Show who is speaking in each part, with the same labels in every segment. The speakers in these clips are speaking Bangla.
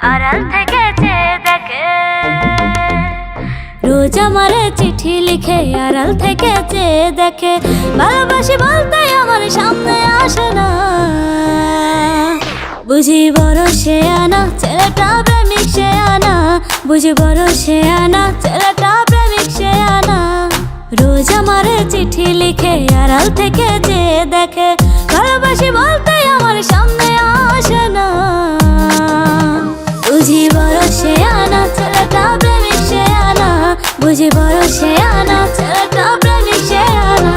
Speaker 1: আড়াল থেকে চেয়ে দেখে। রোজ আমারে চিঠি লিখে আড়াল থেকে চেয়ে দেখে। ভালোবাসি বলতে আমার সামনে আসে না। বুঝি বড় সে আনা ছেলেটা প্রেমিক সে আনা। বুঝি বড় সে আনা ছেলেটা প্রেমিক সে আনা। রোজ আমারে চিঠি লিখে আড়াল থেকে চেয়ে দেখে। ভালোবাসি বলতে আমার সামনে আসে না। বুঝি বড় সে আনা ছেলেটা প্রেমিক সে আনা। বুঝি বড় সে আনা ছেলেটা প্রেমিক সে আনা।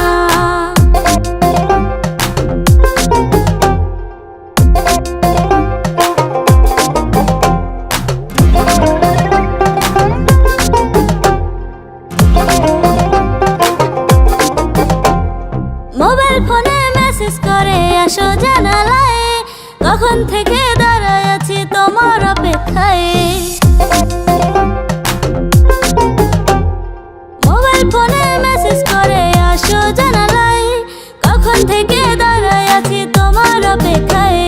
Speaker 1: মোবাইল ফোনে মেসেজ করে আসো জানালায়। কখন থেকে দাঁড়ায় আছি তোমার অপেক্ষায়। মোবাইল ফোনে মেসেজ করে আসো জানালায়। কখন থেকে দাঁড়ায় আছি তোমার অপেক্ষায়।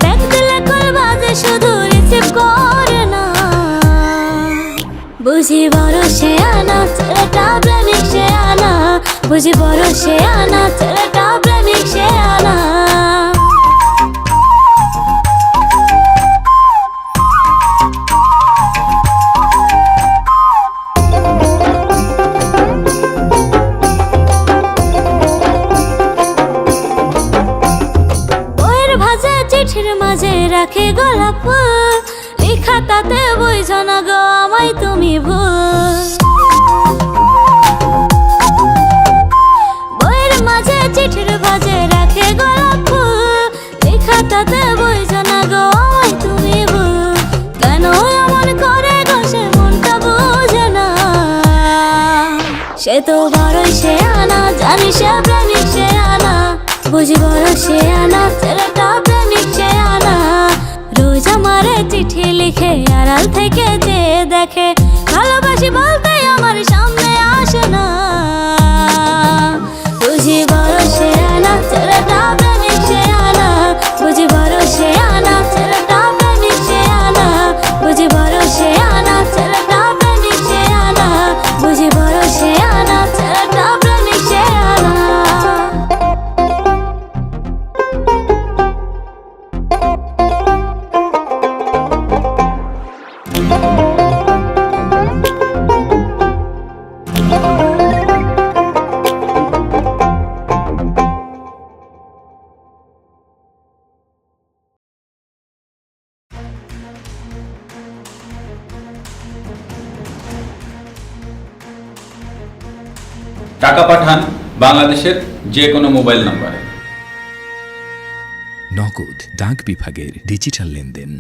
Speaker 1: ব্যাগ দিলে কল বাজে শুধু রিসিভ করে না। বুঝি বড় সে আনা ছেলেটা প্রেমিক সে আনা। বুঝি বড় সে আনা ছেলেটা প্রেমিক সে আনা। বইয়ের ভাজা চিঠির মাঝে রাখে গোলাপ ফুল। লেখা তাতে বুঝো না গো আমায় তুমি ভুল। বইয়ের মাঝে চিঠির ভাজে রাখে গোলাপ ফুল। লেখা তাতে বুঝো না গো আমায় তুমি ভুল। কেন এমন করে গো সে মনটা বুঝে না। সে তো বড়ই সে আনা জানি সে প্রেমিক সে আনা। বুঝি বড় সে আনা ছেলেটা প্রেমিক সে আনা। রোজ আমারে চিঠি লিখে আড়াল থেকে চেয়ে দেখে। ভালোবাসি বলতে আমার সামনে আসে না। বুঝি বড় সে আনা ছেলেটা প্রেমিক সে আনা। বুঝি বড় সে আনা ছেলেটা প্রেমিক সে আনা। বুঝি বড় সে আনা ছেলেটা প্রেমিক সে আনা। বুঝি বড় সে আনা ছেলেটা প্রেমিক সে আনা।
Speaker 2: টাকা পাঠান বাংলাদেশের যে কোনো মোবাইল নম্বরে।
Speaker 3: নগদ ডাক বিভাগের ডিজিটাল লেনদেন।